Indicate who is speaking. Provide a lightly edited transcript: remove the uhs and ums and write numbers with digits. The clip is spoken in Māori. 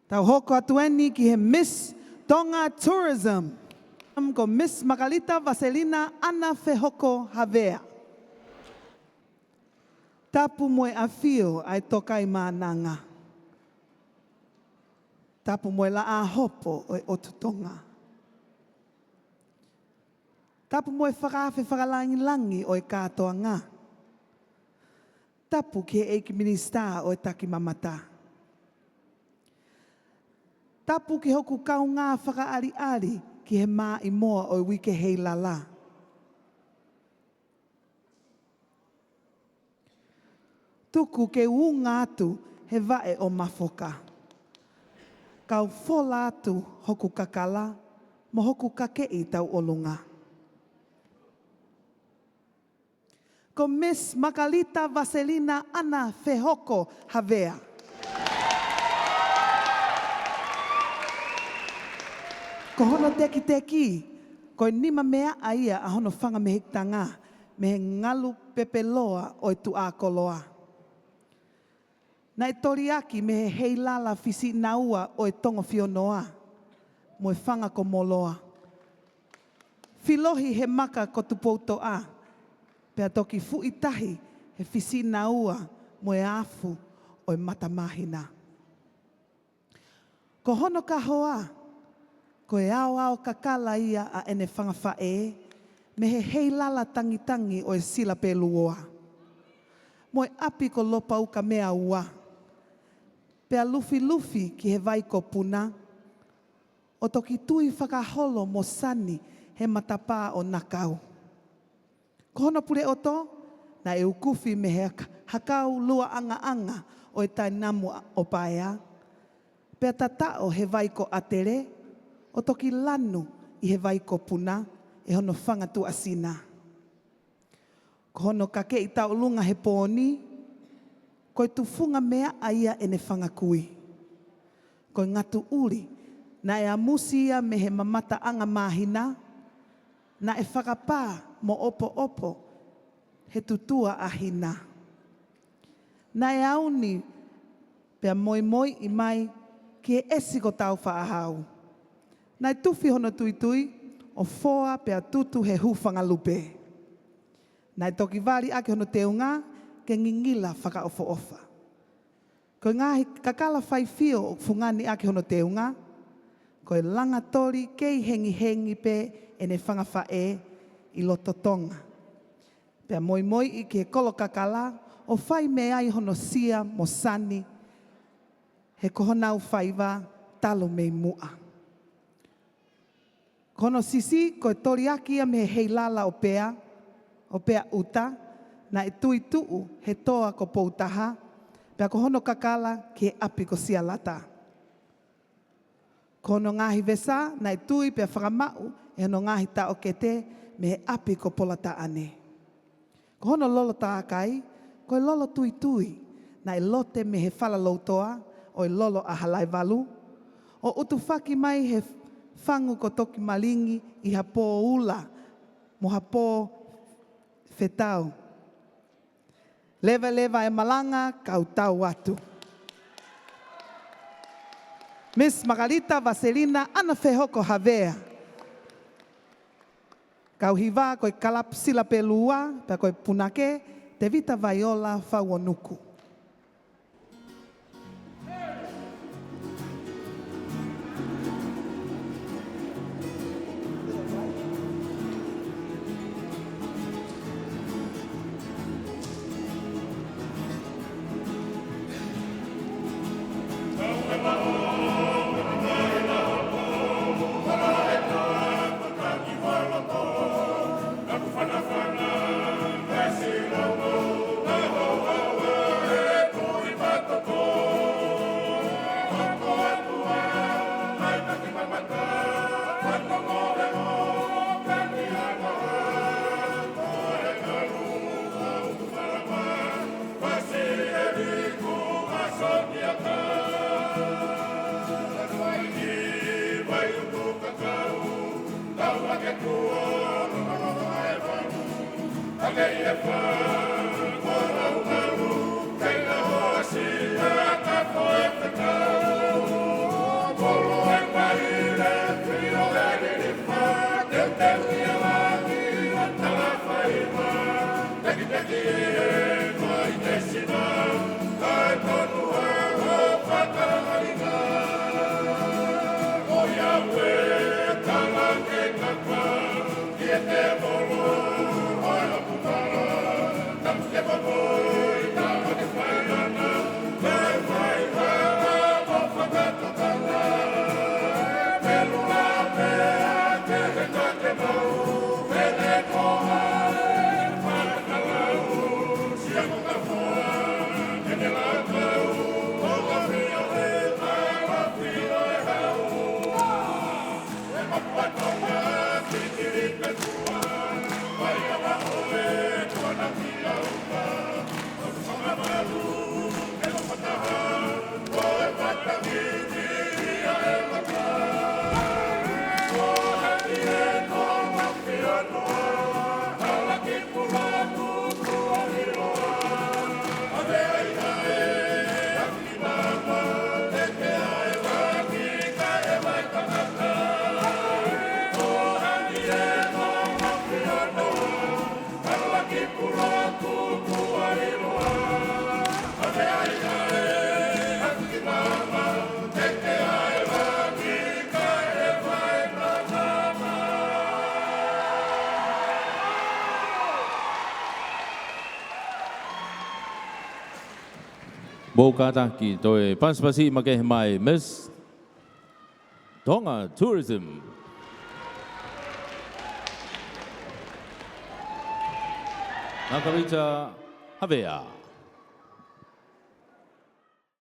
Speaker 1: Tau hoko atueni ki he Miss Tonga Tourism. Ko Miss Magalita Vaselina Ana Fehoko Havea. Tapu moe afio ai tokai mananga. Tapu moe la a hopo o otutonga. Tapu moe whakawhi whakalangi o katoa ngā. Tapu ki he eiki minista o taki mamata. Tapu ki hoku kau ngā whakaari-ari ki he mā i moa o wike hei lala. Tuku ke unga atu he vae o mafoka. Kau whola atu hoku kakala, mo hoku kakei tau olunga. Ko Miss Magalita Vaselina Ana Fehoko Havea. Ko hono teki teki, ko nima mea aia a hono whanga me hikitanga, me he ngalu pepeloa o tu a koloa. Nai toriaki me he hei lala fisi naua o tongo whionoa, mo e whanga ko moloa. Filohi he maka ko tupouto a, pea toki fuitahi he fisi naua mo e afu o e matamahina. Ko hono ka hoa, ko e ao kakala ia a ene whangawhae, me he hei lala tangitangi o e sila peluoa. Mo e api ko lopa uka mea ua. Pea lufi ki he vai ko puna, o toki tui whakaholo mo sani he matapā o nakau. Ko hono pure oto, na e ukufi me he hakau lua anga o e tainamu o paea. Pea tatao he vai ko atere, o toki lanu i he vai ko puna, e hono whangatu asina. Ko hono kake i tau lunga he pōni, ko i tufunga mea aia e ne whangakui. Ko i ngatu uri, na e amusia me he mamata anga mahina, na e whakapā mo opo he tutua ahina. Na e auni pea moi i mai ki e esi ko tau whaahau. Nai tuwhi hono tuitui, o whoa pea tutu he hufanga lupe. Nai toki wari ake hono teunga, ke ngingila whakaofo-ofa. Ko ngāhi kakala whai whio o fungani ake hono teunga, ko e langa tori kei hengi pe e ne whangawhae i loto tonga. Pea moi i ke kolo kakala, o whai me ai hono sia mo sani, he kohonau whaiwa talo mei mua. Kono sisi, ko e toriaki a me hei lala o pea uta, na e tui tuu he toa ko poutaha, pea ko hono kakala ki e api ko sia lata. Kono ngahi vesa, na e tui pea whakamau, e hono ngahi ta o kete, me he api ko polata ane. Ko hono lolo tākai, ko e lolo tui, na e lote me he whala lautoa, o e lolo a halai walu, o utu whaki mai he whangu ko toki malingi i hapo ula, mo hapo whetau. Lewa e malanga, kau tau atu. Miss Magalita Vaselina Ana Fehoko Havea. Kau hiwa koe kalap sila pelua, pea koe punake, te vita vaiola whauonuku.
Speaker 2: Mokataki toi Panspasi Makehmai Miss Tonga Tourism. Nakarita Havea.